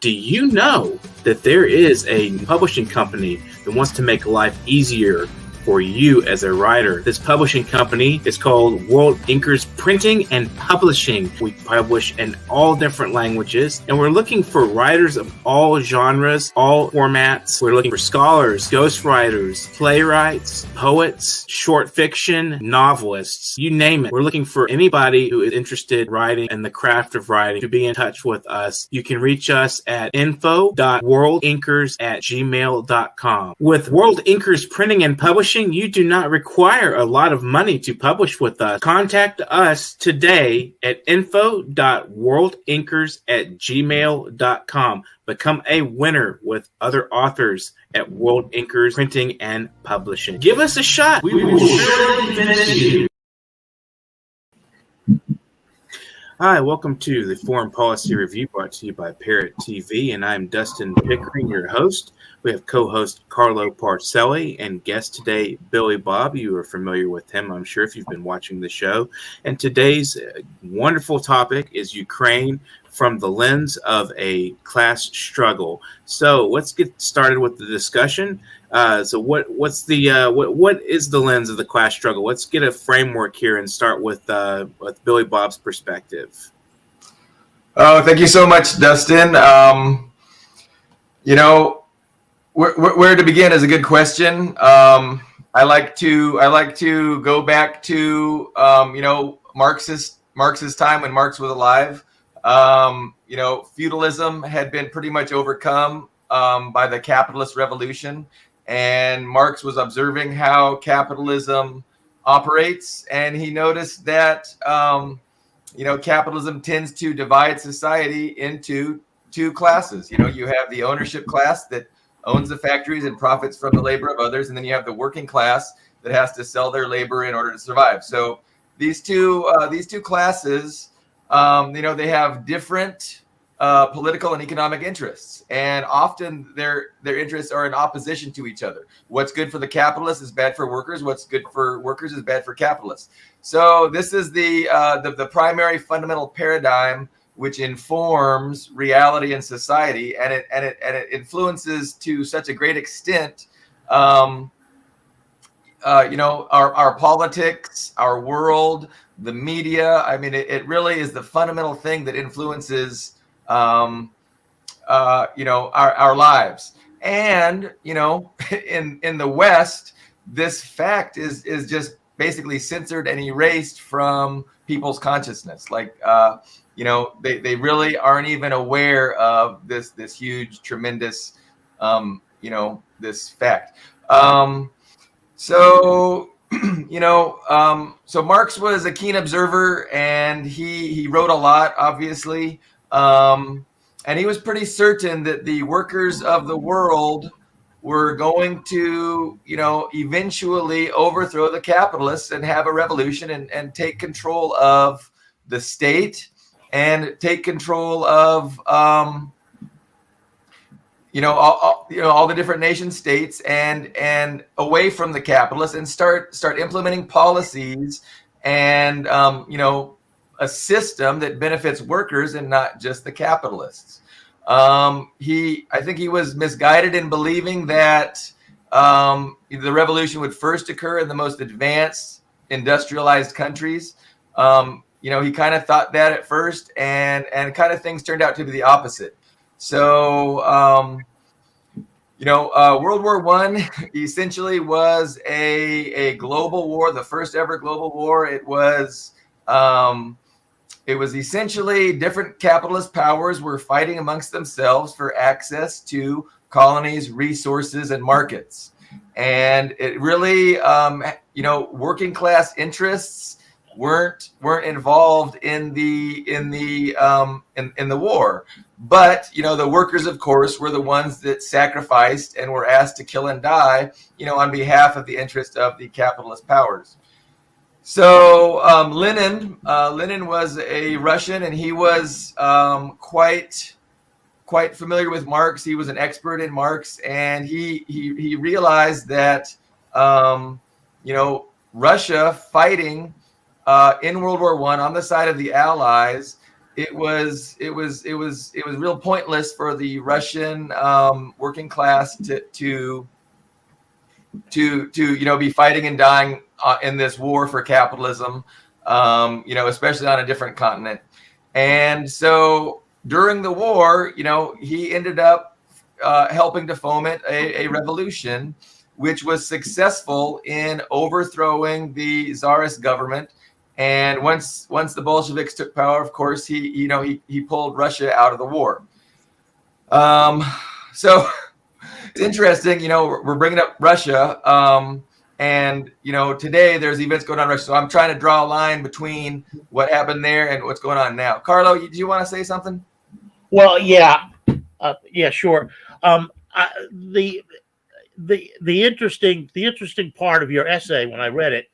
Do you know that there is a publishing company that wants to make life easier for you as a writer? This publishing company is called World Inkers Printing and Publishing. We publish in all different languages, and we're looking for writers of all genres, all formats. We're looking for scholars, ghostwriters, playwrights, poets, short fiction, novelists, you name it. We're looking for anybody who is interested in writing and the craft of writing to be in touch with us. You can reach us at info.worldinkers@gmail.com. With World Inkers Printing and Publishing, you do not require a lot of money to publish with us. Contact us today at info.worldinkers@gmail.com. Become a winner with other authors at World Inkers Printing and Publishing. Give us a shot. We will surely finish you. Hi, welcome to the Foreign Policy Review brought to you by Parrot TV, and I'm Dustin Pickering, your host. We have co-host CARLO PARCELLI and guest today, Billy Bob. You are familiar with him, I'm sure, if you've been watching the show. And today's wonderful topic is Ukraine from the lens of a class struggle. So let's get started with the discussion. So what is the lens of the class struggle? Let's get a framework here and start with Billy Bob's perspective. Oh, thank you so much, Dustin. Where to begin is a good question. I like to go back to Marx's time when Marx was alive. Feudalism had been pretty much overcome by the capitalist revolution, and Marx was observing how capitalism operates, and he noticed that capitalism tends to divide society into two classes. You have the ownership class that owns the factories and profits from the labor of others, and then you have the working class that has to sell their labor in order to survive. So these two classes, they have different political and economic interests, and often their interests are in opposition to each other. What's good for the capitalists is bad for workers. What's good for workers is bad for capitalists. So this is the primary fundamental paradigm which informs reality and society, and it influences to such a great extent, our politics, our world, the media. I mean, it really is the fundamental thing that influences, our lives. And in the West, this fact is just basically censored and erased from people's consciousness. Like, they really aren't even aware of this huge, tremendous, this fact. So Marx was a keen observer, and he wrote a lot, obviously. And he was pretty certain that the workers of the world were going to, eventually overthrow the capitalists and have a revolution and take control of the state and take control of, all the different nation states and away from the capitalists, and start implementing policies and, a system that benefits workers and not just the capitalists. I think he was misguided in believing that the revolution would first occur in the most advanced industrialized countries. He kind of thought that at first, and kind of things turned out to be the opposite. So, World War I essentially was a global war, the first ever global war. It was essentially different capitalist powers were fighting amongst themselves for access to colonies, resources, and markets. And it really, working class interests weren't involved in the war, but the workers, of course, were the ones that sacrificed and were asked to kill and die, on behalf of the interest of the capitalist powers. So Lenin was a Russian, and he was quite familiar with Marx. He was an expert in Marx, and he realized that Russia fighting in World War I on the side of the Allies it was real pointless for the Russian working class to be fighting and dying in this war for capitalism, especially on a different continent. And so during the war, he ended up helping to foment a revolution, which was successful in overthrowing the Tsarist government. And once the Bolsheviks took power, of course, he pulled Russia out of the war. So it's interesting, we're bringing up Russia, and today there's events going on in Russia. So I'm trying to draw a line between what happened there and what's going on now. Carlo, do you want to say something? Well, yeah, sure. The interesting part of your essay when I read it,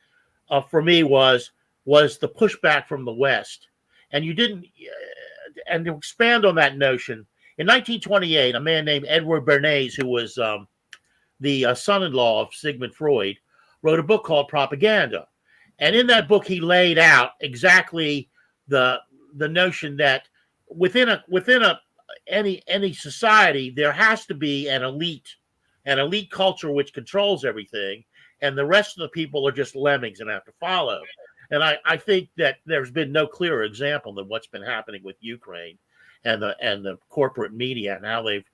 for me was the pushback from the West, and you didn't. And to expand on that notion, in 1928, a man named Edward Bernays, who was the son-in-law of Sigmund Freud, wrote a book called Propaganda, and in that book he laid out exactly the notion that within any society there has to be an elite culture which controls everything, and the rest of the people are just lemmings and have to follow. And I think that there's been no clearer example than what's been happening with Ukraine and the corporate media, and how they've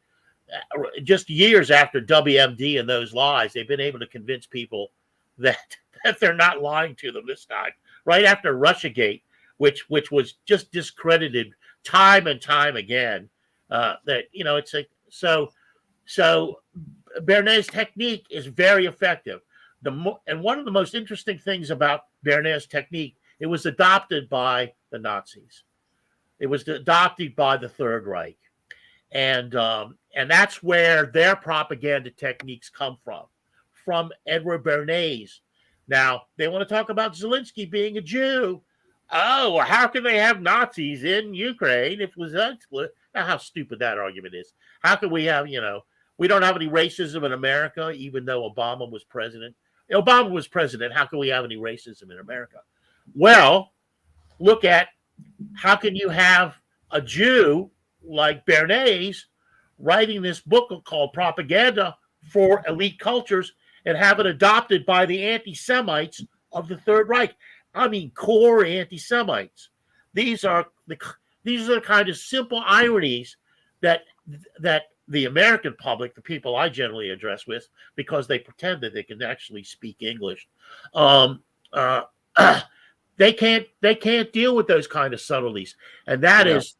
just years after WMD and those lies, they've been able to convince people that they're not lying to them this time. Right after Russiagate, which was just discredited time and time again, that it's like so Bernays' technique is very effective. And one of the most interesting things about Bernays' technique, it was adopted by the Nazis. It was adopted by the Third Reich. And that's where their propaganda techniques come from Edward Bernays. Now, they want to talk about Zelensky being a Jew. Oh, well, how can they have Nazis in Ukraine if it was Zelensky? Now, how stupid that argument is. How can we have, we don't have any racism in America, even though Obama was president. Obama was president. How can we have any racism in America? Well, look at how can you have a Jew like Bernays writing this book called Propaganda for Elite Cultures and have it adopted by the anti-Semites of the Third Reich. I mean, core anti-Semites. These are the kind of simple ironies that the American public, the people I generally address with, because they pretend that they can actually speak English, they can't deal with those kind of subtleties, and that is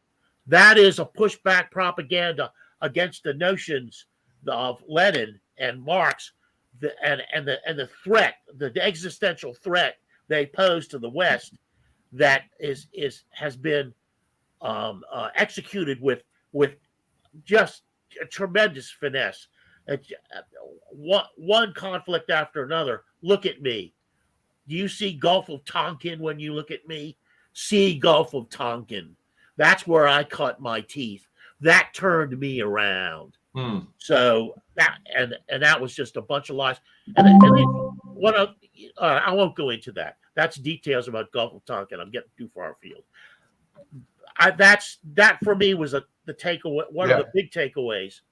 a pushback propaganda against the notions of Lenin and Marx, and the threat, the existential threat they pose to the West, that has been executed with just a tremendous finesse. One conflict after another. Look at me. Do you see Gulf of Tonkin when you look at me? See Gulf of Tonkin. That's where I cut my teeth. That turned me around. So that was just a bunch of lies. And I won't go into that. That's details about Gulf of Tonkin. I'm getting too far afield. That for me was the takeaway. One of the big takeaways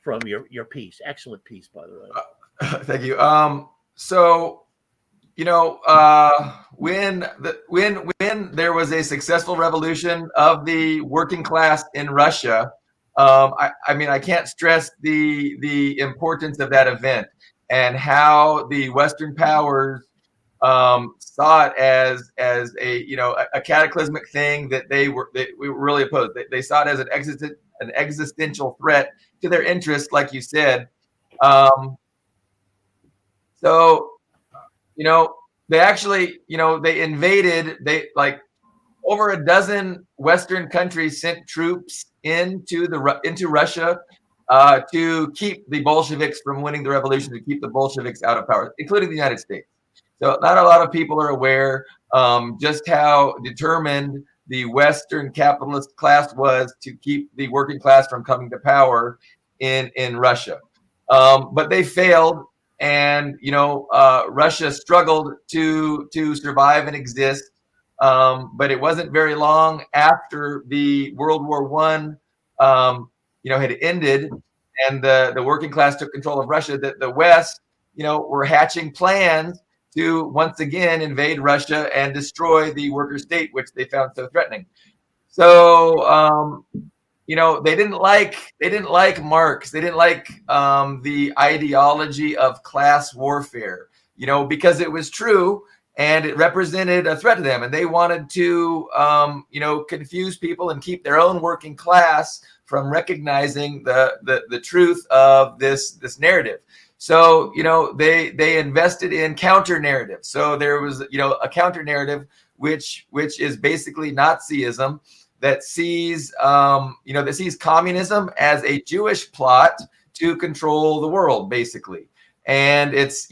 from your piece. Excellent piece, by the way. Thank you. So, when there was a successful revolution of the working class in Russia, I can't stress the importance of that event and how the Western powers saw it as a cataclysmic thing that we were really opposed. They saw it as an existential threat to their interests, like you said. So they actually they invaded. Over a dozen Western countries sent troops into Russia to keep the Bolsheviks from winning the revolution, to keep the Bolsheviks out of power, including the United States. So not a lot of people are aware just how determined the Western capitalist class was to keep the working class from coming to power in Russia. But they failed, and Russia struggled to survive and exist But it wasn't very long after the World War I, had ended, and the working class took control of Russia, that the West, were hatching plans to once again invade Russia and destroy the worker state, which they found so threatening. So, they didn't like Marx. They didn't like the ideology of class warfare, because it was true and it represented a threat to them, and they wanted to, confuse people and keep their own working class from recognizing the truth of this narrative. So, they invested in counter narrative. So there was, a counter narrative, which is basically Nazism, that sees, communism as a Jewish plot to control the world, basically. And it's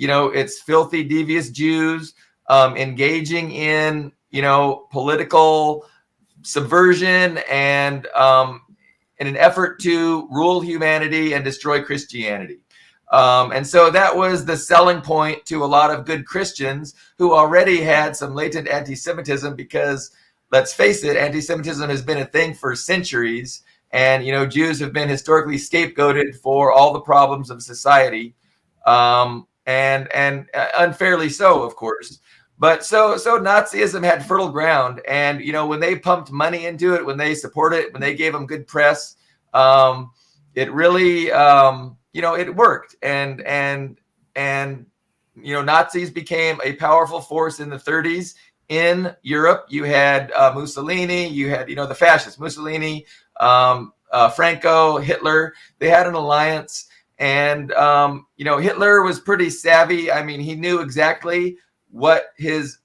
filthy, devious Jews engaging in, political subversion and in an effort to rule humanity and destroy Christianity. And so that was the selling point to a lot of good Christians who already had some latent anti-Semitism, because let's face it, anti-Semitism has been a thing for centuries, and Jews have been historically scapegoated for all the problems of society, and unfairly so, of course. But so Nazism had fertile ground, and when they pumped money into it, when they supported it, when they gave them good press, it really it worked, and Nazis became a powerful force in the 30s. In Europe, you had Mussolini, you had the fascists, Mussolini, Franco, Hitler. They had an alliance, and Hitler was pretty savvy. I mean, he knew exactly what his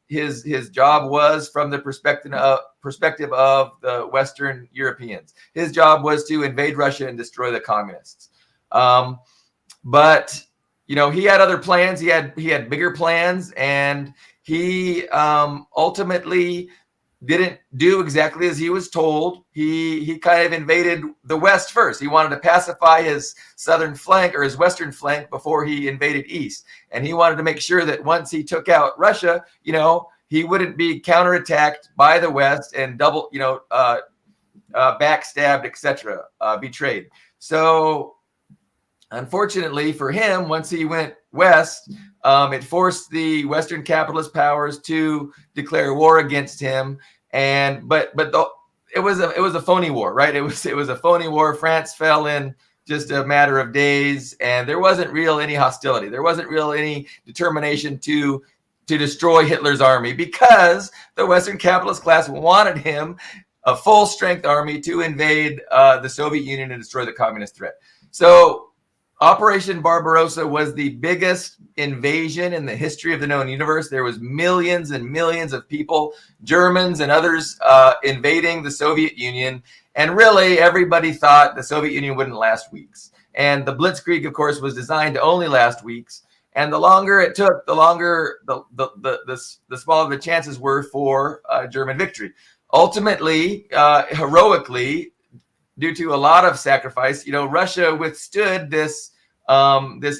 job was from the perspective of the Western Europeans. His job was to invade Russia and destroy the communists. But he had other plans. He had bigger plans, and he ultimately didn't do exactly as he was told. He kind of invaded the West first. He wanted to pacify his southern flank or his western flank before he invaded East. And he wanted to make sure that once he took out Russia, he wouldn't be counterattacked by the West and backstabbed, etc., betrayed. So unfortunately for him, once he went west, it forced the Western capitalist powers to declare war against him. It was a phony war, right? It was a phony war. France fell in just a matter of days, and there wasn't any hostility. There wasn't any determination to destroy Hitler's army, because the Western capitalist class wanted him, a full strength army, to invade the Soviet Union and destroy the communist threat. So Operation Barbarossa was the biggest invasion in the history of the known universe. There was millions and millions of people, Germans and others, invading the Soviet Union. And really, everybody thought the Soviet Union wouldn't last weeks. And the Blitzkrieg, of course, was designed to only last weeks. And the longer it took, the longer the smaller the chances were for German victory. Ultimately, heroically, due to a lot of sacrifice, Russia withstood this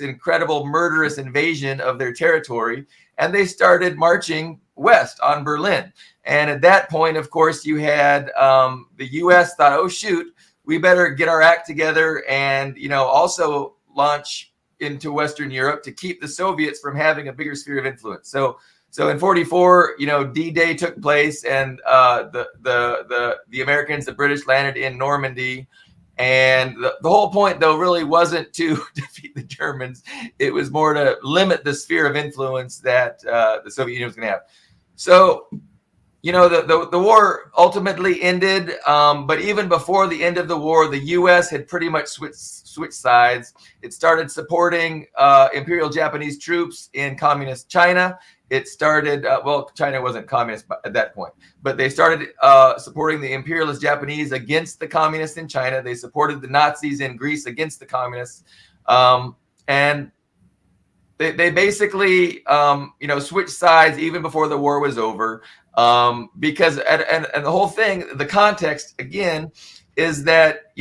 incredible murderous invasion of their territory, and they started marching west on Berlin. And at that point, of course, you had the U.S. thought, oh shoot, we better get our act together and also launch into Western Europe to keep the Soviets from having a bigger sphere of influence. So in 44, D-Day took place, and the Americans, the British, landed in Normandy. And the whole point, though, really wasn't to defeat the Germans. It was more to limit the sphere of influence that the Soviet Union was going to have. So, the war ultimately ended. But even before the end of the war, the U.S. had pretty much switched sides. It started supporting Imperial Japanese troops in communist China. It started, China wasn't communist at that point, but they started supporting the imperialist Japanese against the communists in China. They supported the Nazis in Greece against the communists. And they basically, switched sides even before the war was over. Because, and the whole thing, the context, again, is that,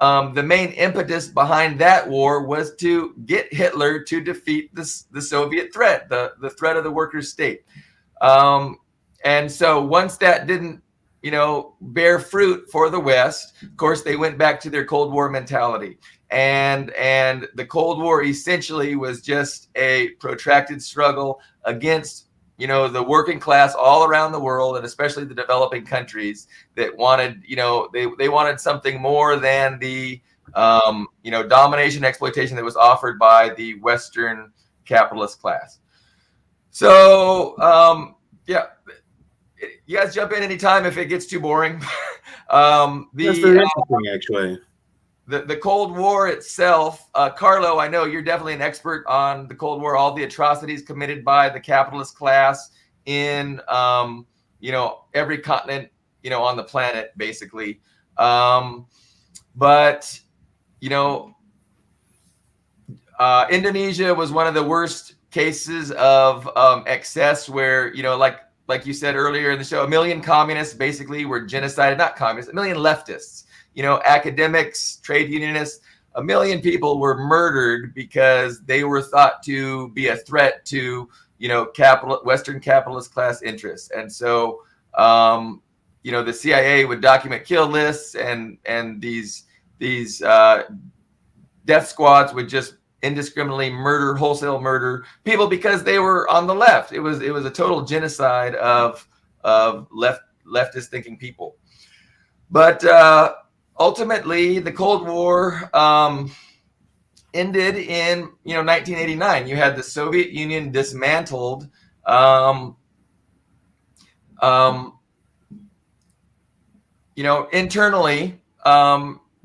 the main impetus behind that war was to get Hitler to defeat the Soviet threat, the threat of the workers' state. And so once that didn't, bear fruit for the West, of course, they went back to their Cold War mentality. And the Cold War essentially was just a protracted struggle against, the working class all around the world, and especially the developing countries that wanted, they wanted something more than the, domination exploitation that was offered by the Western capitalist class. So, yeah. You guys jump in anytime if it gets too boring. That's very interesting, actually. The Cold War itself, Carlo, I know you're definitely an expert on the Cold War, all the atrocities committed by the capitalist class in, every continent, on the planet, basically. But, Indonesia was one of the worst cases of excess where, like you said earlier in the show, 1 million communists basically were genocided, not communists, 1 million leftists, academics, trade unionists, 1 million people were murdered because they were thought to be a threat to, Western capitalist class interests. And so, the CIA would document kill lists, and these death squads would just indiscriminately wholesale murder people because they were on the left. It was a total genocide of leftist thinking people. But ultimately, the Cold War ended in 1989. You had the Soviet Union dismantled. Internally,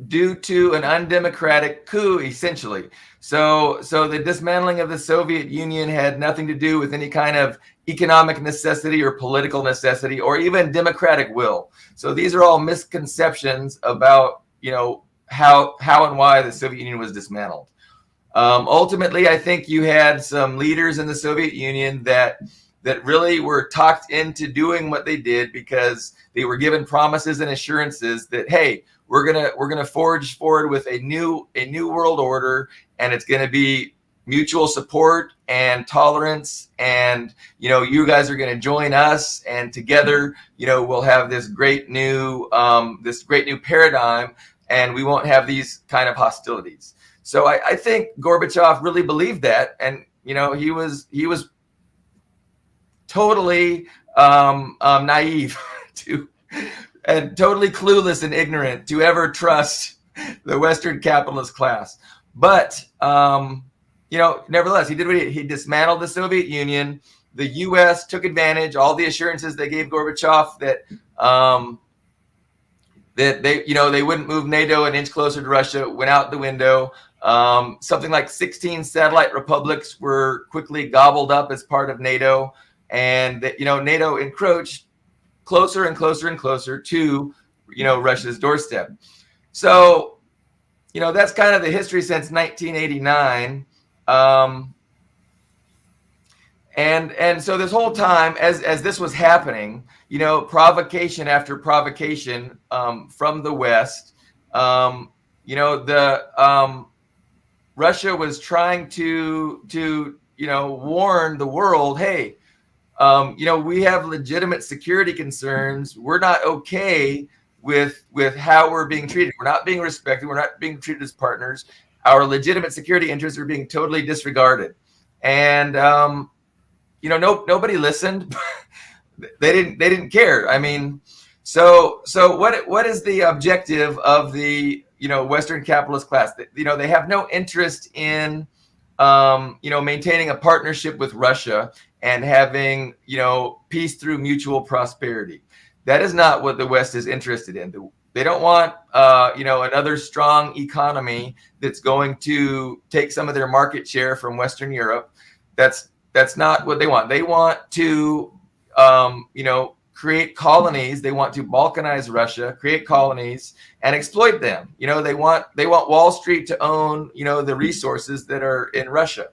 due to an undemocratic coup, essentially. So the dismantling of the Soviet Union had nothing to do with any kind of economic necessity or political necessity or even democratic will. So these are all misconceptions about, how and why the Soviet Union was dismantled. Ultimately, I think you had some leaders in the Soviet Union that really were talked into doing what they did because they were given promises and assurances that, hey, we're gonna forge forward with a new world order, and it's gonna be mutual support and tolerance, and you guys are gonna join us, and together we'll have this great new paradigm, and we won't have these kind of hostilities. So I think Gorbachev really believed that, and he was totally naive to. And totally clueless and ignorant to ever trust the Western capitalist class. But, nevertheless, he did what he dismantled the Soviet Union. The U.S. took advantage, all the assurances they gave Gorbachev that they wouldn't move NATO an inch closer to Russia, went out the window. Something like 16 satellite republics were quickly gobbled up as part of NATO. And, NATO encroached closer and closer and closer to, Russia's doorstep. So, that's kind of the history since 1989. And so this whole time, as this was happening, provocation after provocation from the West, Russia was trying to warn the world, hey, we have legitimate security concerns. We're not okay with how we're being treated. We're not being respected. We're not being treated as partners. Our legitimate security interests are being totally disregarded. And nobody listened. They didn't care. I mean, so what is the objective of the Western capitalist class? They have no interest in maintaining a partnership with Russia and having, peace through mutual prosperity. That is not what the West is interested in. They don't want, another strong economy that's going to take some of their market share from Western Europe. That's not what they want. They want to, create colonies. They want to balkanize Russia, create colonies, and exploit them. They want Wall Street to own, the resources that are in Russia.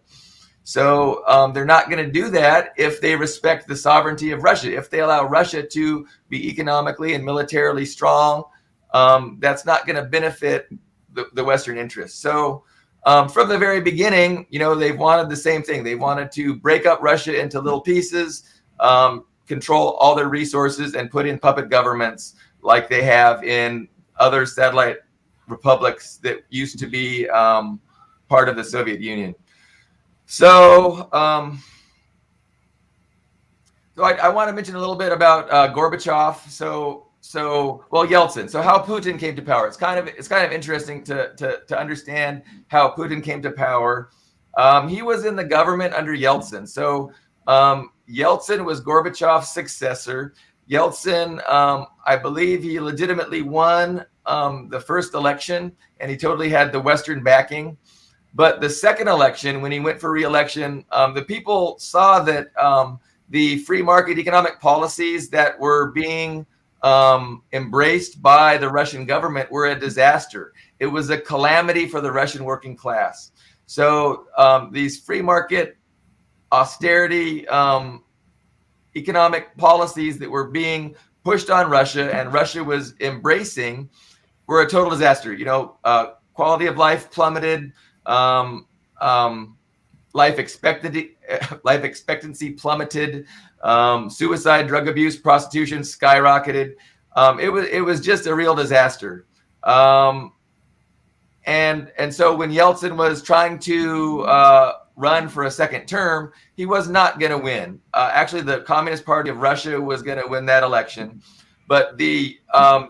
So they're not going to do that if they respect the sovereignty of Russia. If they allow Russia to be economically and militarily strong, that's not going to benefit the Western interests. So from the very beginning, they've wanted the same thing. They wanted to break up Russia into little pieces, control all their resources and put in puppet governments like they have in other satellite republics that used to be part of the Soviet Union. So, I want to mention a little bit about Gorbachev. Well, Yeltsin. So how Putin came to power. It's kind of interesting to understand how Putin came to power. He was in the government under Yeltsin. So Yeltsin was Gorbachev's successor. Yeltsin, I believe he legitimately won the first election, and he totally had the Western backing. But the second election, when he went for re-election, the people saw that the free market economic policies that were being embraced by the Russian government were a disaster. It was a calamity for the Russian working class. So these free market austerity economic policies that were being pushed on Russia and Russia was embracing were a total disaster. You know, quality of life plummeted, life expectancy plummeted, suicide, drug abuse, prostitution skyrocketed. It was just a real disaster. And so when Yeltsin was trying to run for a second term, he was not going to win. Actually, the Communist Party of Russia was going to win that election, but the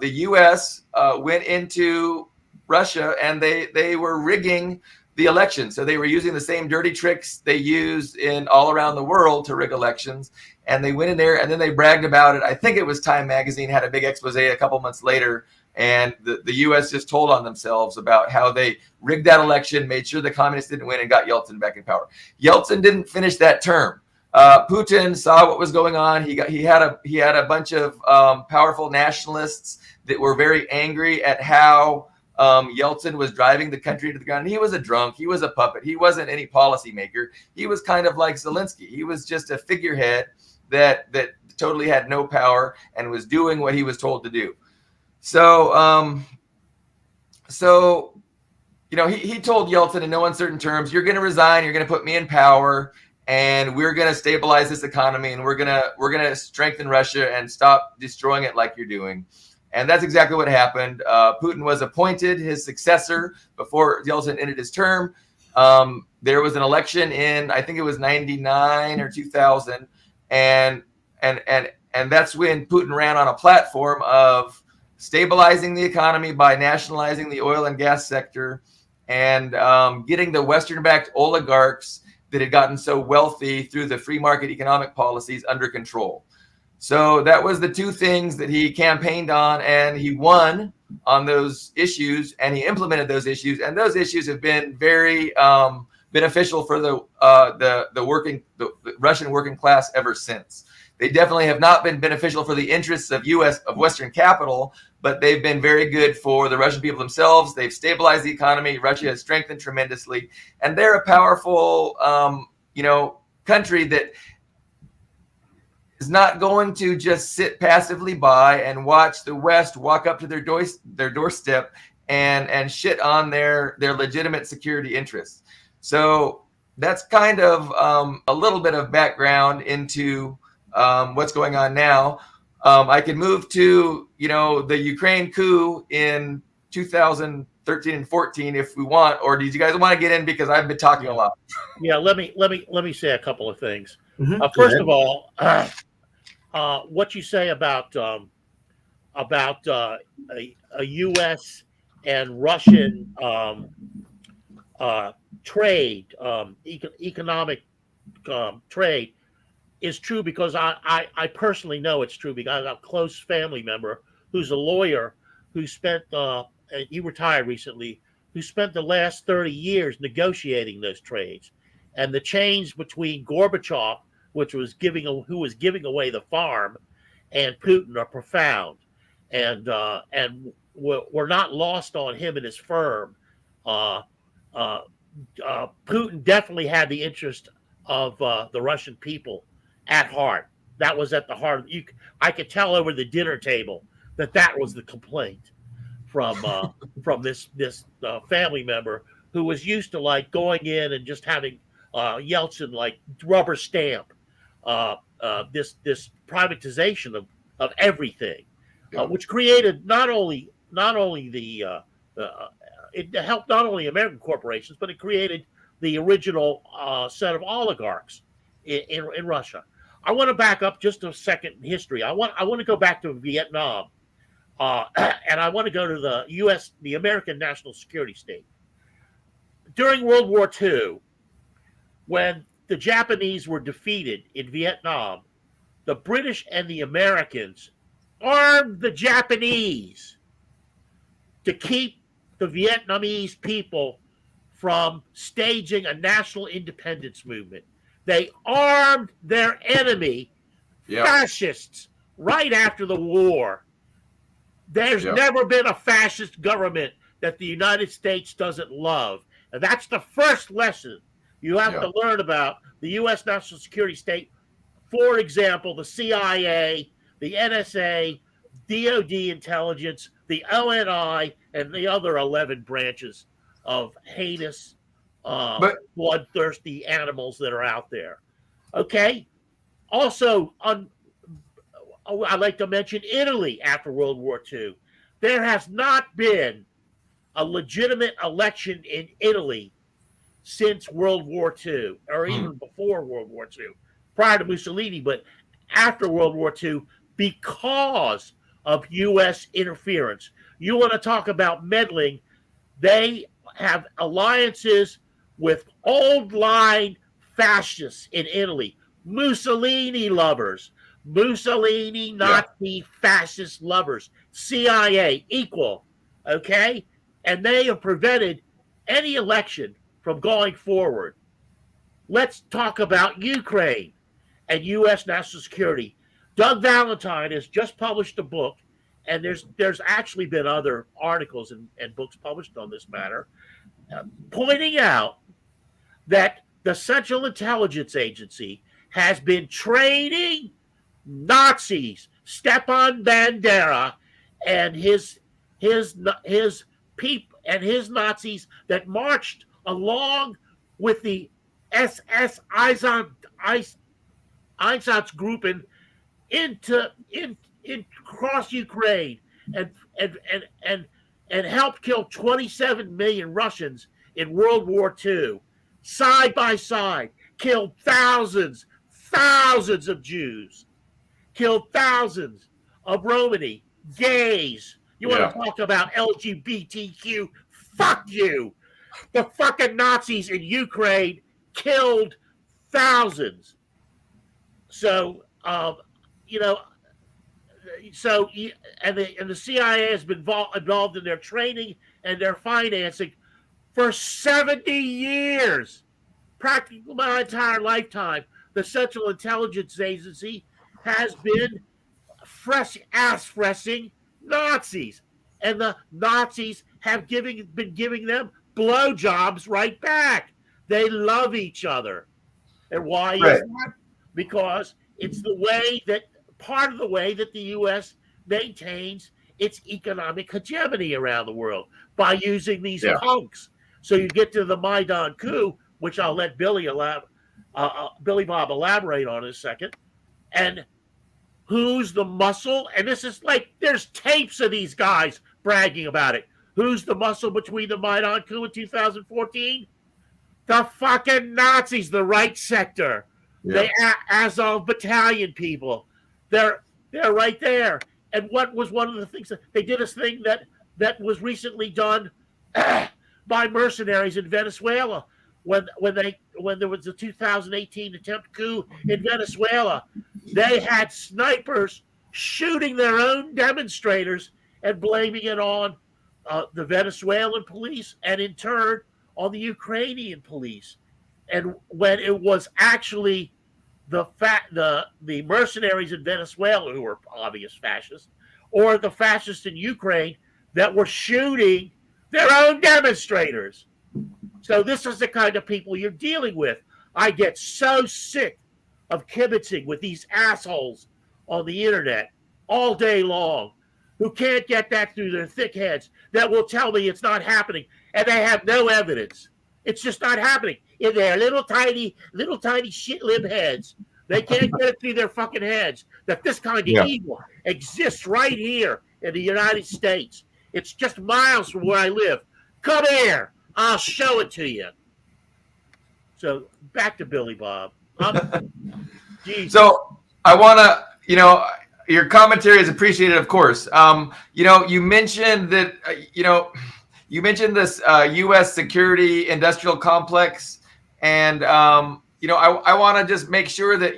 U.S. Went into Russia and they were rigging the election. So they were using the same dirty tricks they used in all around the world to rig elections. And they went in there and then they bragged about it. I think it was Time Magazine had a big expose a couple months later. And the U.S. just told on themselves about how they rigged that election, made sure the communists didn't win, and got Yeltsin back in power. Yeltsin didn't finish that term. Putin saw what was going on. He had a bunch of powerful nationalists that were very angry at how Yeltsin was driving the country to the ground. He was a drunk. He was a puppet. He wasn't any policymaker. He was kind of like Zelensky. He was just a figurehead that totally had no power and was doing what he was told to do. So, you know, he told Yeltsin in no uncertain terms, "You're going to resign. You're going to put me in power, and we're going to stabilize this economy, and we're gonna strengthen Russia and stop destroying it like you're doing." And that's exactly what happened. Putin was appointed his successor before Yeltsin ended his term. There was an election in, I think it was 99 or 2000, and that's when Putin ran on a platform of stabilizing the economy by nationalizing the oil and gas sector and getting the Western-backed oligarchs that had gotten so wealthy through the free market economic policies under control. So that was the two things that he campaigned on, and he won on those issues, and he implemented those issues, and those issues have been very beneficial for the Russian working class ever since. They definitely have not been beneficial for the interests of Western capital, but they've been very good for the Russian people themselves. They've stabilized the economy. Russia has strengthened tremendously, and they're a powerful, country that is not going to just sit passively by and watch the West walk up to their doorstep and shit on their legitimate security interests. So that's kind of a little bit of background into what's going on now. I can move to, the Ukraine coup in 2013 and 14 if we want, or did you guys want to get in because I've been talking a lot? Yeah, let me say a couple of things. Mm-hmm. First of all, what you say about a U.S. and Russian trade, economic trade, is true because I personally know it's true because I got a close family member who's a lawyer who spent he retired recently, who spent the last 30 years negotiating those trades, and the change between Gorbachev, who was giving away the farm, and Putin are profound, and were not lost on him and his firm. Putin definitely had the interest of the Russian people at heart. That was at the heart of I could tell over the dinner table that was the complaint from this family member who was used to like going in and just having Yeltsin like rubber stamp this privatization of everything, Yeah. which created not only the it helped not only American corporations, but it created the original set of oligarchs in Russia. I want to back up just a second in history. I want to go back to Vietnam, and I want to go to the American national security state. During World War II, when the Japanese were defeated in Vietnam, the British and the Americans armed the Japanese to keep the Vietnamese people from staging a national independence movement. They armed their enemy, fascists, right after the war. There's never been a fascist government that the United States doesn't love. And that's the first lesson you have to learn about the U.S. national security state. For example, the CIA, the NSA, DOD intelligence, the ONI, and the other 11 branches of heinous, bloodthirsty animals that are out there. Okay? Also, I'd like to mention Italy after World War II. There has not been a legitimate election in Italy since World War II, or even before World War II, prior to Mussolini, but after World War II, because of U.S. interference. You want to talk about meddling? They have alliances with old line fascists in Italy, Mussolini lovers, Mussolini Nazi fascist lovers, CIA equal, okay? And they have prevented any election from going forward. Let's talk about Ukraine and U.S. national security. Doug Valentine has just published a book, and there's actually been other articles and books published on this matter, pointing out that the Central Intelligence Agency has been training Nazis, Stepan Bandera, and his people and his Nazis that marched along with the SS Einsatzgruppen in across Ukraine and helped kill 27 million Russians in World War II, side by side, killed thousands of Jews, killed thousands of Romani, gays. You want to talk about LGBTQ? Fuck you. The fucking Nazis in Ukraine killed thousands. So, the CIA has been involved in their training and their financing for 70 years. Practically my entire lifetime, the Central Intelligence Agency has been ass-fressing Nazis. And the Nazis have been giving them blowjobs right back. They love each other. And why is that? Because it's part of the way that the U.S. maintains its economic hegemony around the world, by using these punks. So you get to the Maidan coup, which I'll let Billy Bob elaborate on in a second. And who's the muscle? And this is like, there's tapes of these guys bragging about it. Who's the muscle between the Maidan coup in 2014? The fucking Nazis, the right sector. The Azov battalion people. They're right there. And what was one of the things that they did? A thing that was recently done by mercenaries in Venezuela when there was the 2018 attempt coup in Venezuela. They had snipers shooting their own demonstrators and blaming it on the Venezuelan police, and in turn on the Ukrainian police. And when it was actually the mercenaries in Venezuela who were obvious fascists, or the fascists in Ukraine that were shooting their own demonstrators. So this is the kind of people you're dealing with. I get so sick of kibitzing with these assholes on the internet all day long who can't get that through their thick heads, that will tell me it's not happening, and they have no evidence. It's just not happening in their little tiny shit lib heads. They can't get it through their fucking heads that this kind of evil exists right here in the United States. It's just miles from where I live. Come here. I'll show it to you. So back to Billy Bob. So I want to, your commentary is appreciated, of course. You mentioned that, you mentioned this U.S. security industrial complex, and I want to just make sure that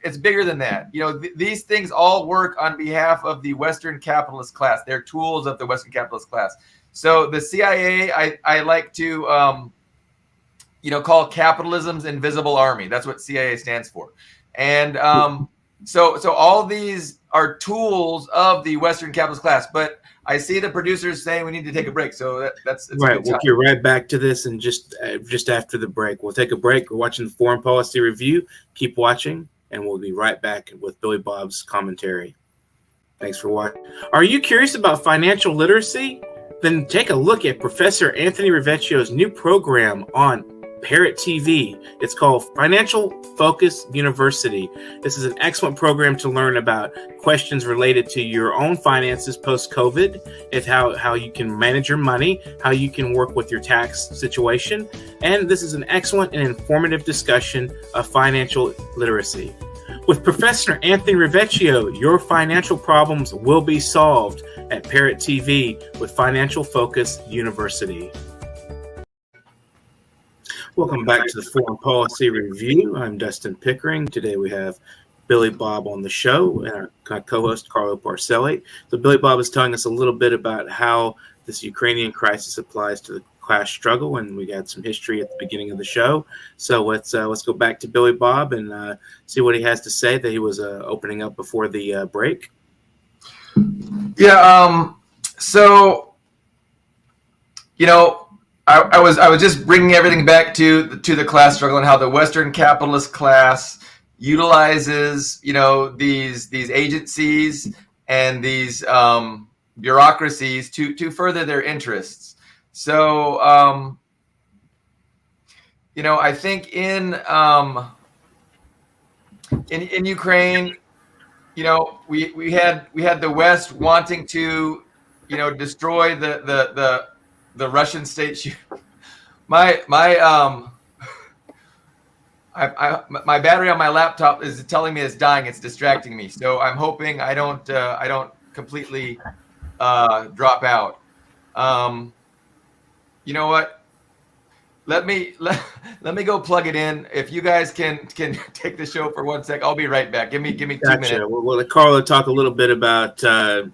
it's bigger than that. These things all work on behalf of the Western capitalist class. They're tools of the Western capitalist class. So the CIA, I like to call capitalism's invisible army. That's what CIA stands for. And so all these are tools of the Western capitalist class. But I see the producers saying we need to take a break. So that's right. We'll get right back to this, and just after the break, we'll take a break. We're watching the Foreign Policy Review. Keep watching, and we'll be right back with Billy Bob's commentary. Thanks for watching. Are you curious about financial literacy? Then take a look at Professor Anthony Rivecchio's new program on Parrot TV. It's called Financial Focus University. This is an excellent program to learn about questions related to your own finances post-COVID, and how you can manage your money, how you can work with your tax situation. And this is an excellent and informative discussion of financial literacy. With Professor Anthony Rivecchio, your financial problems will be solved at Parrot TV with Financial Focus University. Welcome back to the Foreign Policy Review. I'm Dustin Pickering. Today we have Billy Bob on the show and our co-host Carlo Parcelli. So Billy Bob is telling us a little bit about how this Ukrainian crisis applies to the class struggle, and we got some history at the beginning of the show. So let's go back to Billy Bob and see what he has to say that he was opening up before the break. Yeah. So I was just bringing everything back to the class struggle and how the Western capitalist class utilizes these agencies and these bureaucracies to further their interests. So I think in Ukraine, we had the West wanting to destroy the Russian state. My battery on my laptop is telling me it's dying. It's distracting me. So I'm hoping I don't completely drop out. You know what? Let me go plug it in. If you guys can take the show for 1 sec, I'll be right back. Give me 2 minutes. We'll let Carlo talk a little bit about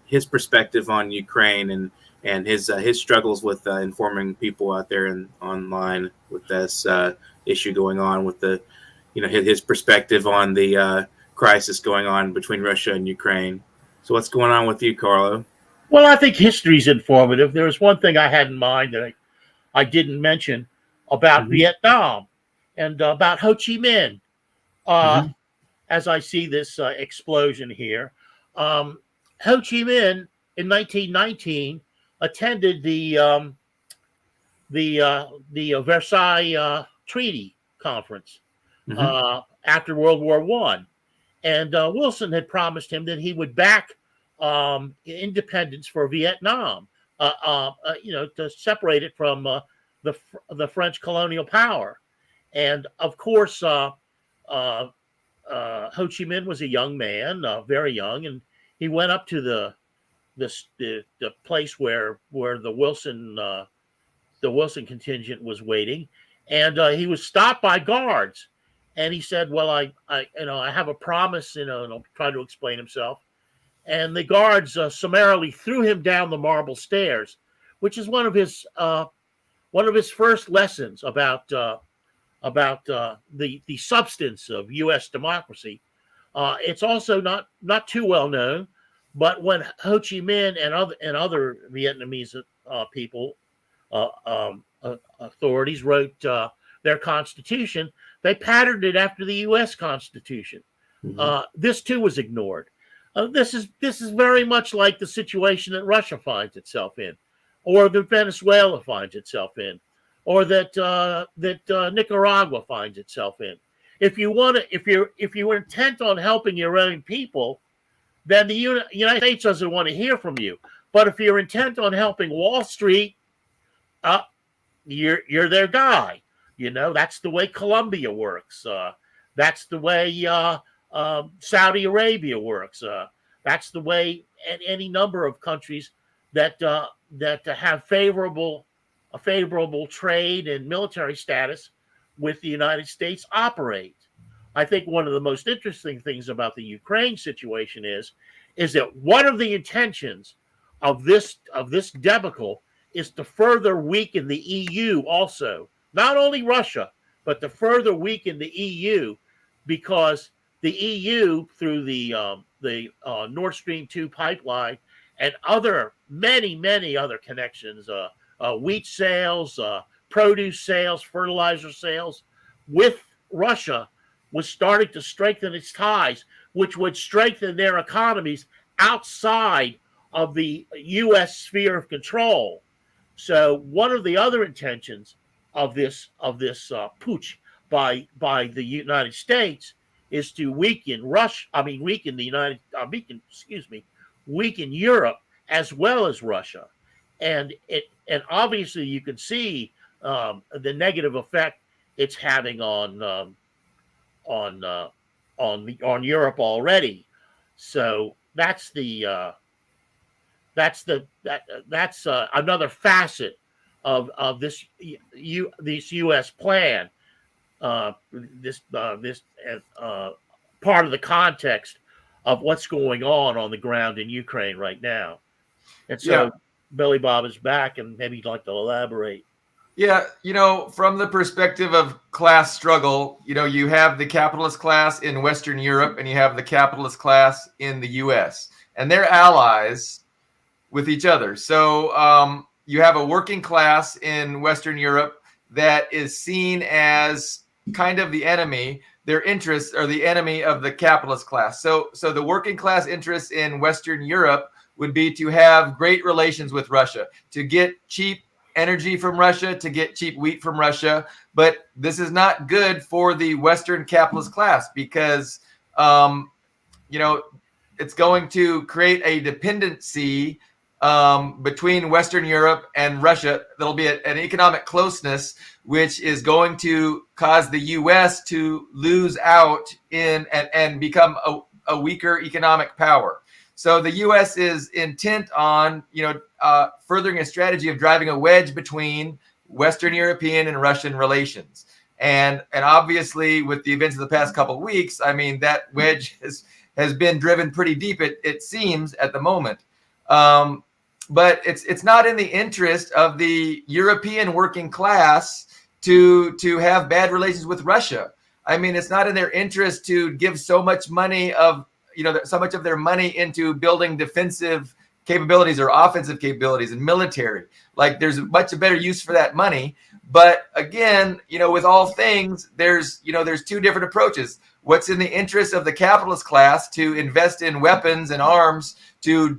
his perspective on Ukraine and his struggles with informing people out there and online with this issue going on, with the his perspective on the crisis going on between Russia and Ukraine. So what's going on with you, Carlo? Well, I think history's informative. There's one thing I had in mind that I didn't mention about Vietnam and about Ho Chi Minh. As I see this explosion here, Ho Chi Minh in 1919 attended the Versailles Treaty Conference after World War I, and Wilson had promised him that he would back independence for Vietnam, to separate it from the French colonial power. And of course, Ho Chi Minh was a young man, very young, and he went up to the place where the Wilson contingent was waiting, and he was stopped by guards, and he said, "Well, I have a promise," and I'll try to explain himself. And the guards summarily threw him down the marble stairs, which is one of his first lessons about the substance of U.S. democracy. It's also not too well known, but when Ho Chi Minh and other Vietnamese people authorities wrote their constitution, they patterned it after the U.S. Constitution. This too was ignored. This is very much like the situation that Russia finds itself in, or that Venezuela finds itself in, or that Nicaragua finds itself in. if you're intent on helping your own people, then the United States doesn't want to hear from you. But if you're intent on helping Wall Street, you're their guy. That's the way Colombia works. That's the way Saudi Arabia works. That's the way any number of countries that have favorable trade and military status with the United States operate. I think one of the most interesting things about the Ukraine situation is that one of the intentions of this debacle is to further weaken the EU also, not only Russia, but to further weaken the EU, because the EU, through the Nord Stream 2 pipeline and many other connections, wheat sales, produce sales, fertilizer sales with Russia, was starting to strengthen its ties, which would strengthen their economies outside of the U.S. sphere of control. So one of the other intentions of this putsch by the United States is to weaken weaken Europe as well as Russia, and obviously you can see the negative effect it's having on Europe already. So that's another facet of this U.S. plan. This part of the context of what's going on the ground in Ukraine right now. And so Billy Bob is back, and maybe you'd like to elaborate. Yeah, from the perspective of class struggle, you have the capitalist class in Western Europe and you have the capitalist class in the U.S. and they're allies with each other. So you have a working class in Western Europe that is seen as kind of the enemy. Their interests are the enemy of the capitalist class. So the working class interests in Western Europe would be to have great relations with Russia, to get cheap energy from Russia, to get cheap wheat from Russia. But this is not good for the Western capitalist class because, it's going to create a dependency between Western Europe and Russia. There'll be an economic closeness, which is going to cause the U.S. to lose out and become a weaker economic power. So the U.S. is intent on, furthering a strategy of driving a wedge between Western European and Russian relations. And obviously, with the events of the past couple of weeks, I mean, that wedge has been driven pretty deep, it seems, at the moment. But it's not in the interest of the European working class to have bad relations with Russia. I mean, it's not in their interest to give so much money so much of their money into building defensive capabilities or offensive capabilities and military. Like, there's much better use for that money. But again, with all things, there's two different approaches. What's in the interest of the capitalist class to invest in weapons and arms to,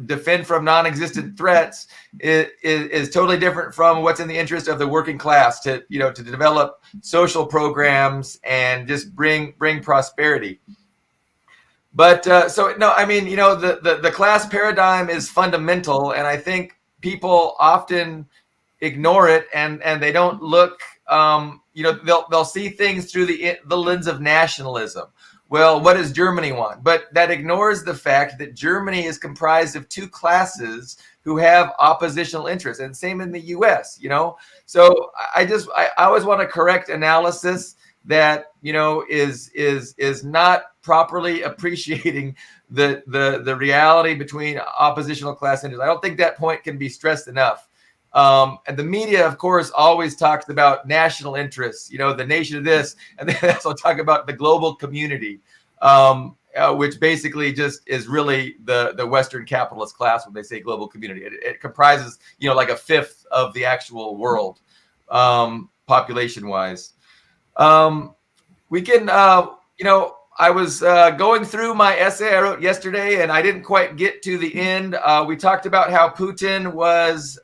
defend from non-existent threats is totally different from what's in the interest of the working class to develop social programs and just bring prosperity. But the class paradigm is fundamental, and I think people often ignore it and they don't look. They'll see things through the lens of nationalism. Well, what does Germany want? But that ignores the fact that Germany is comprised of two classes who have oppositional interests, and same in the U.S. So I always want to correct analysis that is not properly appreciating the reality between oppositional class interests. I don't think that point can be stressed enough. And the media, of course, always talks about national interests, the nation of this, and they also talk about the global community, which basically just is really the Western capitalist class when they say global community. It comprises, like a fifth of the actual world, population-wise. We can, I was going through my essay I wrote yesterday, and I didn't quite get to the end. We talked about how Putin was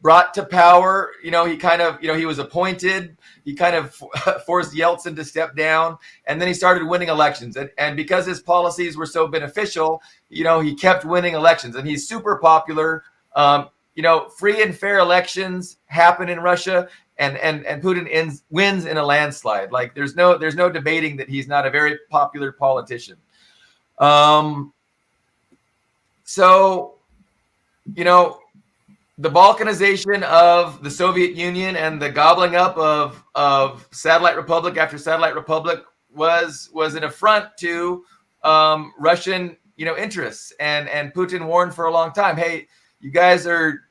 brought to power. He he was appointed. He kind of forced Yeltsin to step down, and then he started winning elections. And because his policies were so beneficial, he kept winning elections, and he's super popular. Free and fair elections happen in Russia, and Putin wins in a landslide. Like there's no debating that he's not a very popular politician. So, the balkanization of the Soviet Union and the gobbling up of satellite republic after satellite republic was an affront to Russian interests, and Putin warned for a long time, hey, you guys are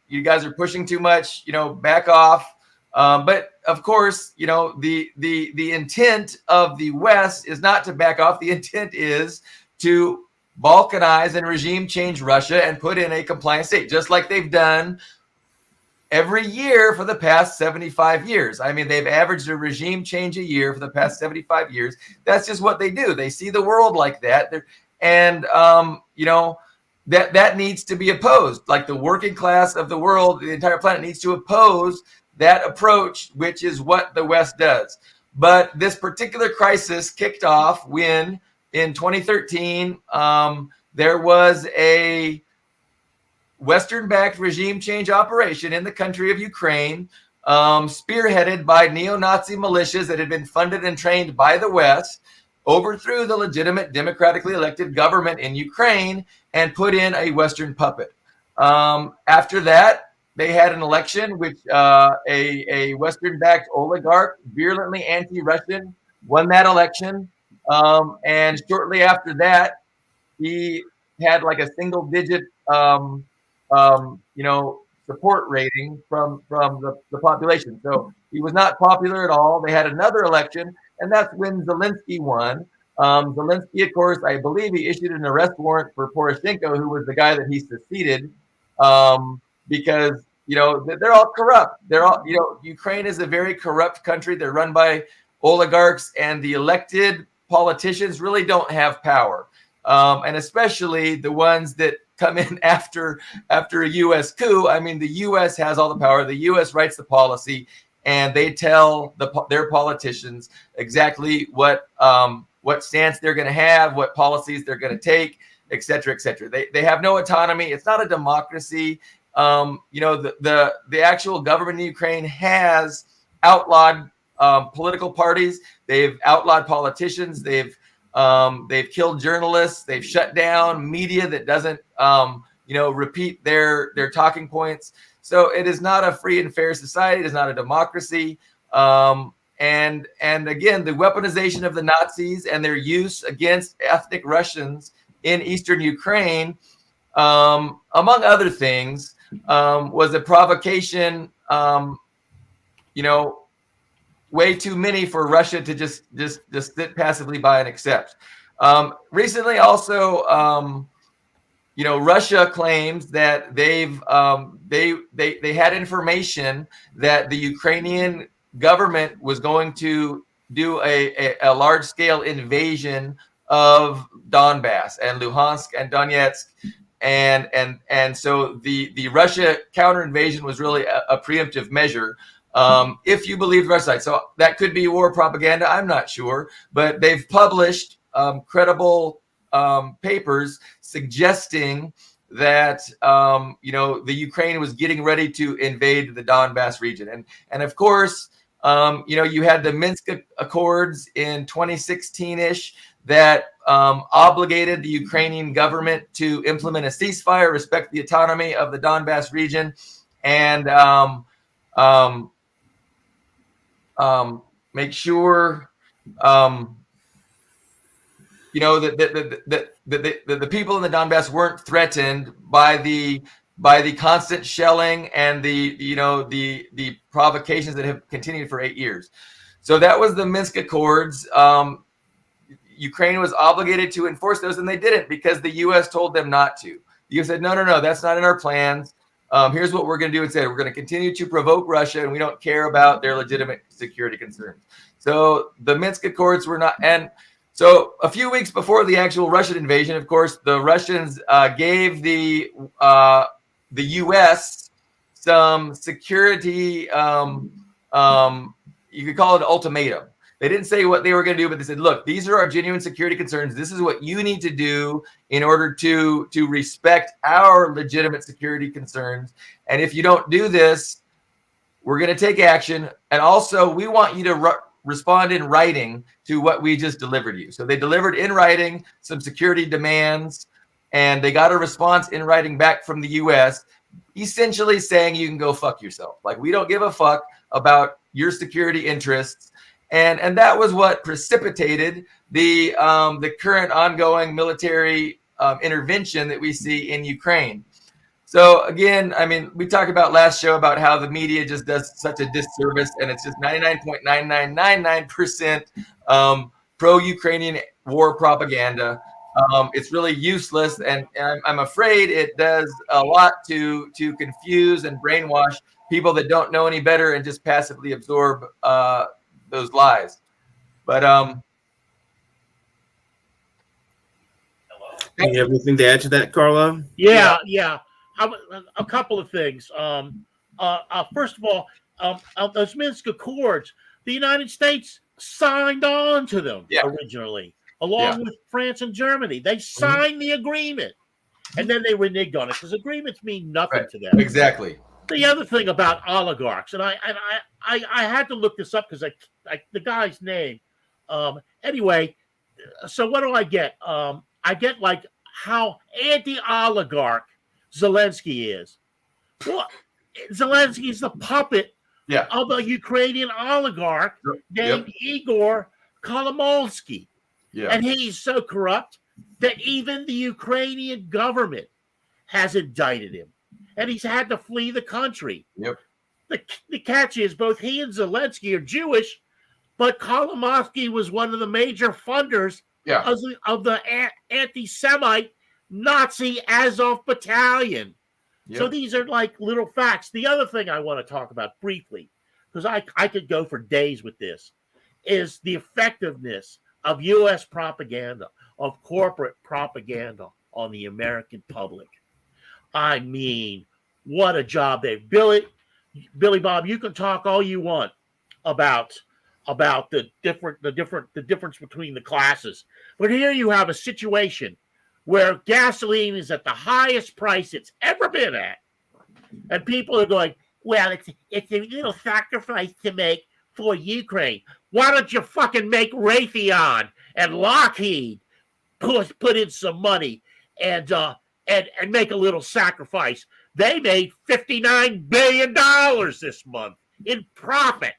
pushing too much, back off. But of course, the intent of the West is not to back off. The intent is to balkanize and regime change Russia and put in a compliant state, just like they've done every year for the past 75 years. I mean, they've averaged a regime change a year for the past 75 years. That's just what they do. They see the world like that. That needs to be opposed. Like the working class of the world, the entire planet needs to oppose that approach, which is what the West does. But this particular crisis kicked off when in 2013, there was a Western-backed regime change operation in the country of Ukraine, spearheaded by neo-Nazi militias that had been funded and trained by the West, overthrew the legitimate democratically elected government in Ukraine and put in a Western puppet. After that, they had an election which a Western-backed oligarch, virulently anti-Russian, won that election. And shortly after that, he had like a single-digit, support rating from the population. So he was not popular at all. They had another election, and that's when Zelensky won. Zelensky, of course, I believe he issued an arrest warrant for Poroshenko, who was the guy that he succeeded, because they're all corrupt. They're all Ukraine is a very corrupt country. They're run by oligarchs, and the elected politicians really don't have power, and especially the ones that come in after a U.S. coup. I mean, the U.S. has all the power. The U.S. writes the policy, and they tell their politicians exactly what stance they're going to have, what policies they're going to take, et cetera, et cetera. They have no autonomy. It's not a democracy. The actual government in Ukraine has outlawed political parties. They've outlawed politicians. They've killed journalists. They've shut down media that doesn't repeat their talking points. So it is not a free and fair society. It is not a democracy. And again, the weaponization of the Nazis and their use against ethnic Russians in Eastern Ukraine, among other things, was a provocation. Way too many for Russia to just sit passively by and accept. Recently, also, Russia claims that they had information that the Ukrainian government was going to do a large scale invasion of Donbass and Luhansk and Donetsk, and so the Russia counter invasion was really a preemptive measure. If you believe the Russia side. So that could be war propaganda. I'm not sure, but they've published credible papers suggesting that the Ukraine was getting ready to invade the Donbass region, and of course, you had the Minsk Accords in 2016-ish that obligated the Ukrainian government to implement a ceasefire, respect the autonomy of the Donbass region, and make sure that the people in the Donbass weren't threatened by the constant shelling and the provocations that have continued for 8 years. So that was the Minsk Accords. Ukraine was obligated to enforce those, and they didn't because the U.S. told them not to. The U.S. said, no, that's not in our plans. Here's what we're going to do instead. We're going to continue to provoke Russia, and we don't care about their legitimate security concerns. So the Minsk Accords were not. And so a few weeks before the actual Russian invasion, of course, the Russians gave the U.S. some security, you could call it an ultimatum. They didn't say what they were going to do, but they said, look, these are our genuine security concerns. This is what you need to do in order to respect our legitimate security concerns. And if you don't do this, we're going to take action. And also, we want you to respond in writing to what we just delivered you. So they delivered in writing some security demands, and they got a response in writing back from the U.S., essentially saying you can go fuck yourself. Like, we don't give a fuck about your security interests. And that was what precipitated the current ongoing military intervention that we see in Ukraine. So again, I mean, we talked about last show about how the media just does such a disservice, and it's just 99.9999% pro-Ukrainian war propaganda. It's really useless, and I'm afraid it does a lot to confuse and brainwash people that don't know any better and just passively absorb those lies. But you have anything to add to that, Carlo? Yeah. A couple of things. First of all, those Minsk Accords, the United States signed on to them originally, along with France and Germany. They signed the agreement, and then they reneged on it because agreements mean nothing to them. Exactly. The other thing about oligarchs, and I had to look this up because the guy's name. Anyway, so what do I get? I get like how anti-oligarch Zelensky is. Well, Zelensky is the puppet of a Ukrainian oligarch named Igor Kolomolsky. And he's so corrupt that even the Ukrainian government has indicted him. And he's had to flee the country. The catch is both he and Zelensky are Jewish, but Kolomolsky was one of the major funders of the anti-Semite Nazi Azov battalion. So these are like little facts. The other thing I want to talk about briefly, because I could go for days with this, is the effectiveness of U.S. propaganda, of corporate propaganda on the American public. I mean, what a job they've Billy Bob, you can talk all you want about the difference between the classes, but here you have a situation where gasoline is at the highest price it's ever been at, and people are going, well, it's a little sacrifice to make for Ukraine. Why don't you fucking make Raytheon and Lockheed put in some money and make a little sacrifice? They made $59 billion this month in profit,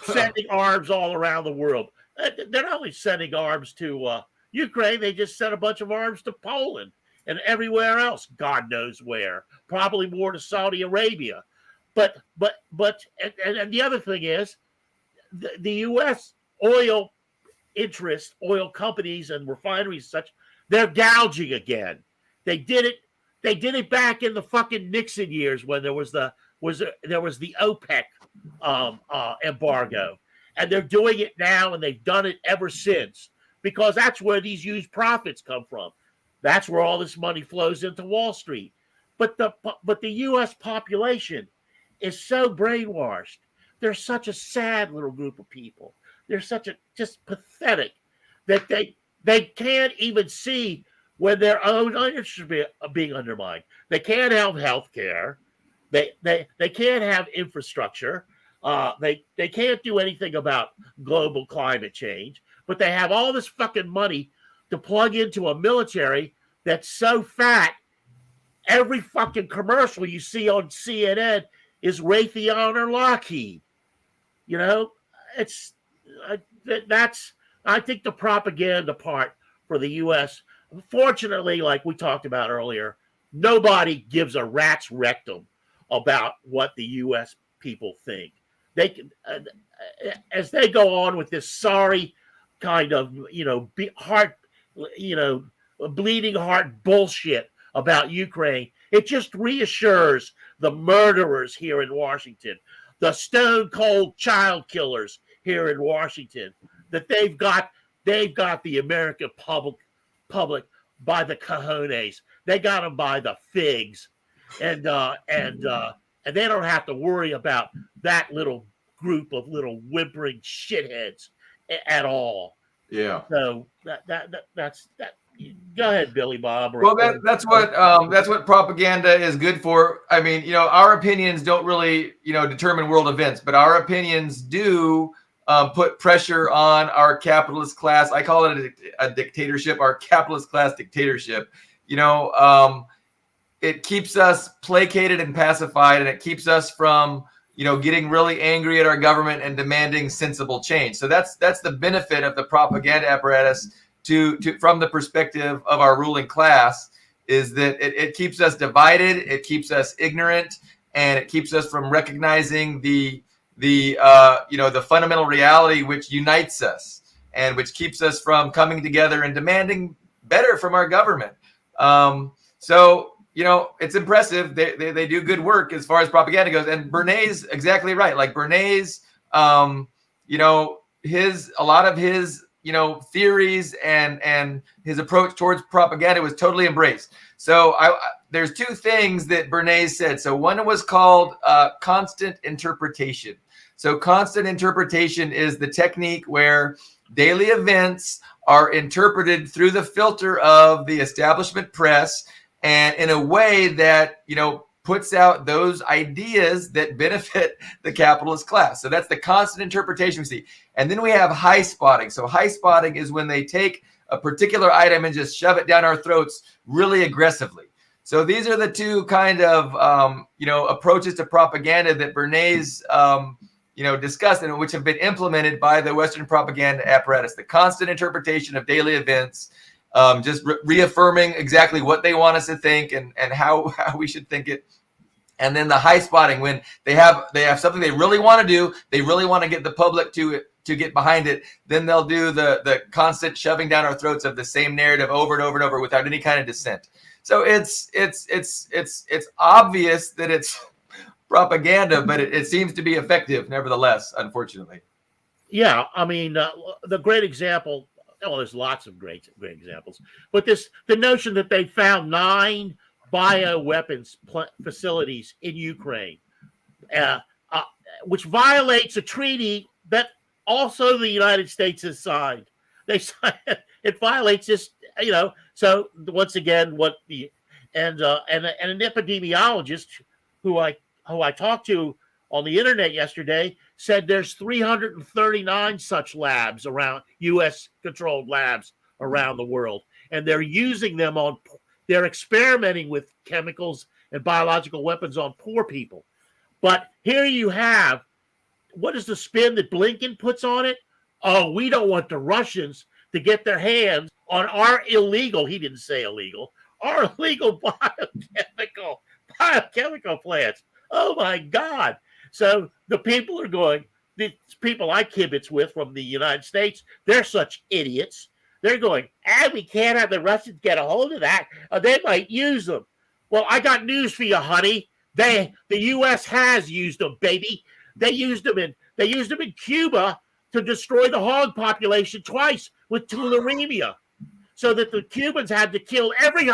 sending arms all around the world. They're not only sending arms to Ukraine, they just sent a bunch of arms to Poland and everywhere else, God knows where, probably more to Saudi Arabia. But the other thing is the U.S. oil interests, oil companies and refineries and such, they're gouging again. They did it back in the fucking Nixon years when there was the OPEC embargo, and they're doing it now, and they've done it ever since, because that's where these huge profits come from. That's where all this money flows into Wall Street. But the U.S. population is so brainwashed. They're such a sad little group of people. They're such a just pathetic that they can't even see when their own interests are being undermined. They can't have health care. They can't have infrastructure. They can't do anything about global climate change. But they have all this fucking money to plug into a military that's so fat. Every fucking commercial you see on CNN is Raytheon or Lockheed. You know, I think the propaganda part for the U.S. Fortunately, like we talked about earlier, nobody gives a rat's rectum about what the U.S. people think. They can, as they go on with this sorry kind of, bleeding heart bullshit about Ukraine, it just reassures the murderers here in Washington, the stone cold child killers here in Washington, that they've got the American public by the cojones. They got them by the figs. and they don't have to worry about that little group of little whimpering shitheads at all. Yeah. So that's that. Go ahead, Billy Bob. Well, that's what propaganda is good for. I mean, our opinions don't really, determine world events, but our opinions do put pressure on our capitalist class. I call it a dictatorship, our capitalist class dictatorship. It keeps us placated and pacified, and it keeps us from, getting really angry at our government and demanding sensible change. So that's the benefit of the propaganda apparatus from the perspective of our ruling class, is that it keeps us divided, it keeps us ignorant, and it keeps us from recognizing the fundamental reality which unites us and which keeps us from coming together and demanding better from our government. So it's impressive. They do good work as far as propaganda goes. And Bernays exactly right. Like Bernays, a lot of his theories and his approach towards propaganda was totally embraced. So there's two things that Bernays said. So one was called constant interpretation. So constant interpretation is the technique where daily events are interpreted through the filter of the establishment press, and in a way that, puts out those ideas that benefit the capitalist class. So that's the constant interpretation we see. And then we have high spotting. So high spotting is when they take a particular item and just shove it down our throats really aggressively. So these are the two kind of, approaches to propaganda that Bernays, discussed, and which have been implemented by the Western propaganda apparatus. The constant interpretation of daily events, just reaffirming exactly what they want us to think and how we should think it. And then the high spotting, when they have something they really want to do, they really want to get the public to get behind it, then they'll do the constant shoving down our throats of the same narrative over and over and over without any kind of dissent. So it's obvious that it's propaganda, but it seems to be effective nevertheless, unfortunately. Yeah, I mean, the great example. Well, there's lots of great examples, but the notion that they found 9 bioweapons facilities in Ukraine, which violates a treaty that also the United States has signed. It violates this, So once again, an epidemiologist who I talked to on the internet yesterday said there's 339 such labs around, U.S. controlled labs around the world, and they're using them they're experimenting with chemicals and biological weapons on poor people. But here you have, what is the spin that Blinken puts on it? Oh, we don't want the Russians to get their hands on our illegal, he didn't say illegal, our illegal biochemical plants. Oh my God. So the people are going, the people I kibitz with from the United States, they're such idiots. They're going, we can't have the Russians get a hold of that. They might use them. Well, I got news for you, honey. The U.S. has used them, baby. They used them in Cuba to destroy the hog population twice with tularemia, so that the Cubans had to kill every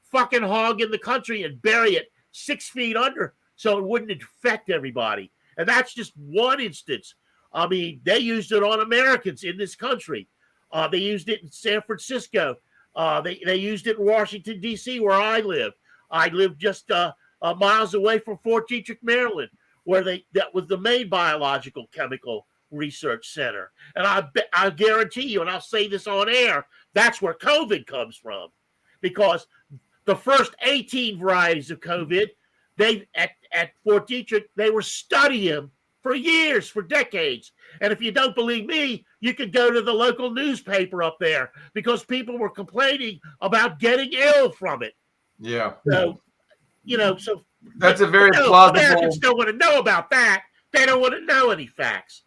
fucking hog in the country and bury it 6 feet under so it wouldn't infect everybody. And that's just one instance. I mean, they used it on Americans in this country. They used it in San Francisco. They used it in Washington, D.C., where I live. I live just miles away from Fort Detrick, Maryland, where that was the main biological chemical research center. And I guarantee you, and I'll say this on air, that's where COVID comes from. Because the first 18 varieties of COVID, at Fort Detrick, they were studying for years, for decades. And if you don't believe me, you could go to the local newspaper up there, because people were complaining about getting ill from it. Yeah. So, so that's a very plausible. Americans don't want to know about that. They don't want to know any facts.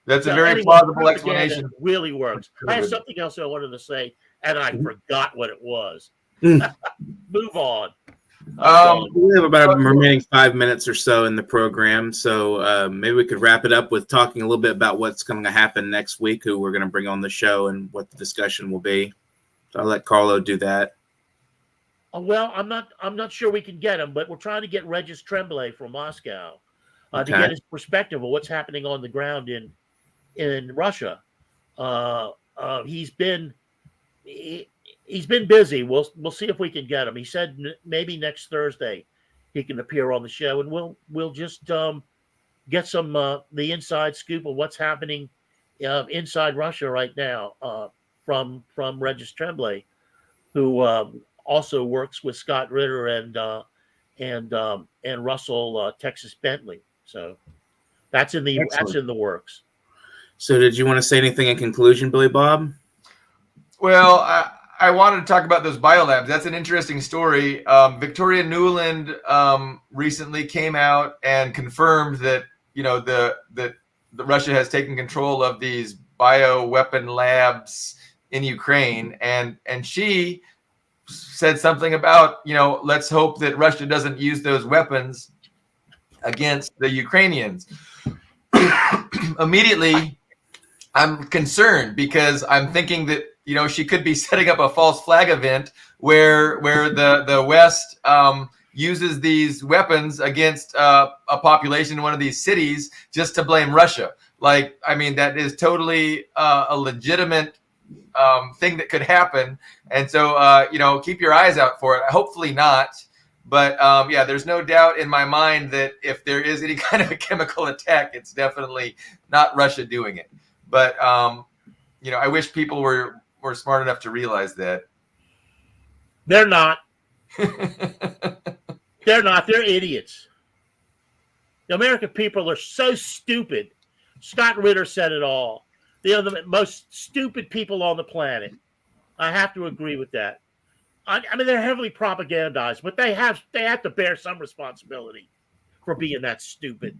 That's a very plausible explanation. Really works. I have something else I wanted to say, and I forgot what it was. Move on. We have about remaining 5 minutes or so in the program, so maybe we could wrap it up with talking a little bit about what's going to happen next week, who we're going to bring on the show, and what the discussion will be. So I'll let Carlo do that. Well, I'm not sure we can get him, but we're trying to get Regis Tremblay from Moscow to Okay. get his perspective of what's happening on the ground in Russia. He's been busy. We'll see if we can get him. He said maybe next Thursday he can appear on the show, and we'll just get some the inside scoop of what's happening inside Russia right now from Regis Tremblay, who also works with Scott Ritter and Russell Texas Bentley. So that's in the works. So did you want to say anything in conclusion, Billy Bob? Well, I wanted to talk about those biolabs. That's an interesting story. Victoria Nuland recently came out and confirmed that that Russia has taken control of these bioweapon labs in Ukraine, and she said something about let's hope that Russia doesn't use those weapons against the Ukrainians. Immediately, I'm concerned because I'm thinking that she could be setting up a false flag event where the West uses these weapons against a population in one of these cities just to blame Russia. That is totally a legitimate thing that could happen. And so, keep your eyes out for it. Hopefully not. But there's no doubt in my mind that if there is any kind of a chemical attack, it's definitely not Russia doing it. But, I wish people were smart enough to realize that. They're not. They're not. They're idiots. The American people are so stupid. Scott Ritter said it all. They are the most stupid people on the planet. I have to agree with that. I mean, they're heavily propagandized, but they have to bear some responsibility for being that stupid.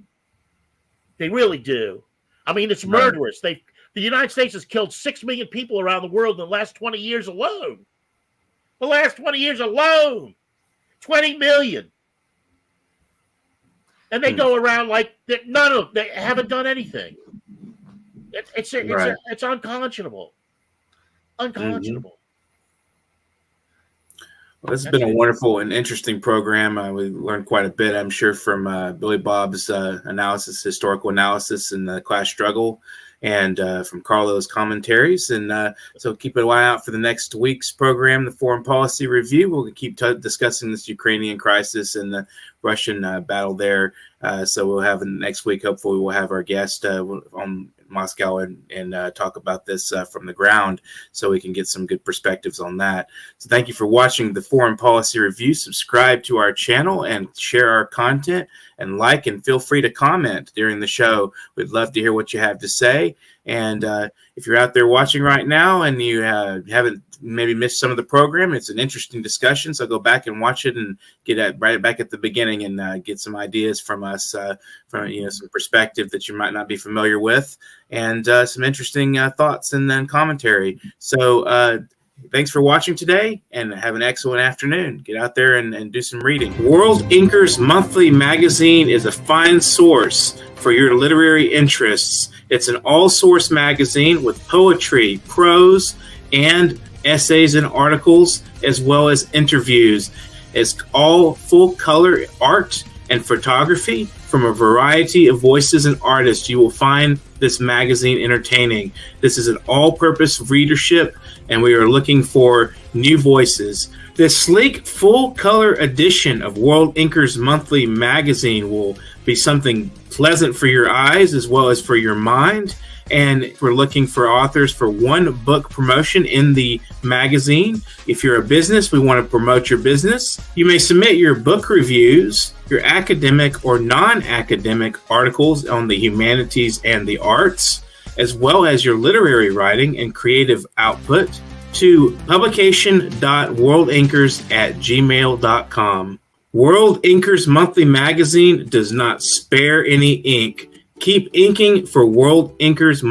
They really do. I mean, it's murderous. The United States has killed 6 million people around the world in the last 20 years alone. The last 20 years alone, 20 million. And they go around like they haven't done anything. It's unconscionable. Unconscionable. Well, this has been a wonderful and interesting program. We learned quite a bit, I'm sure, from Billy Bob's historical analysis in the class struggle, and from Carlo's commentaries. And so keep an eye out for the next week's program, the Foreign Policy Review. We'll keep discussing this Ukrainian crisis and the Russian battle there. So we'll have next week, hopefully we'll have our guest on Moscow and talk about this from the ground, so we can get some good perspectives on that. So thank you for watching the Foreign Policy Review. Subscribe to our channel and share our content, and like, and feel free to comment during the show. We'd love to hear what you have to say. And if you're out there watching right now and you haven't maybe missed some of the program, it's an interesting discussion. So go back and watch it and get right back at the beginning and get some ideas from us, from some perspective that you might not be familiar with, and some interesting thoughts and then commentary. So thanks for watching today, and have an excellent afternoon. Get out there and do some reading. World Inkers Monthly Magazine is a fine source for your literary interests. It's an all-source magazine with poetry, prose, and essays and articles, as well as interviews. It's all full-color art and photography from a variety of voices and artists. You will find this magazine entertaining. This is an all-purpose readership, and we are looking for new voices. This sleek, full-color edition of World Inkers Monthly Magazine will be something pleasant for your eyes as well as for your mind. And we're looking for authors for one book promotion in the magazine. If you're a business, we want to promote your business. You may submit your book reviews, your academic or non-academic articles on the humanities and the arts, as well as your literary writing and creative output to publication.worldinkers@gmail.com. World Inkers Monthly Magazine does not spare any ink. Keep inking for World Inkers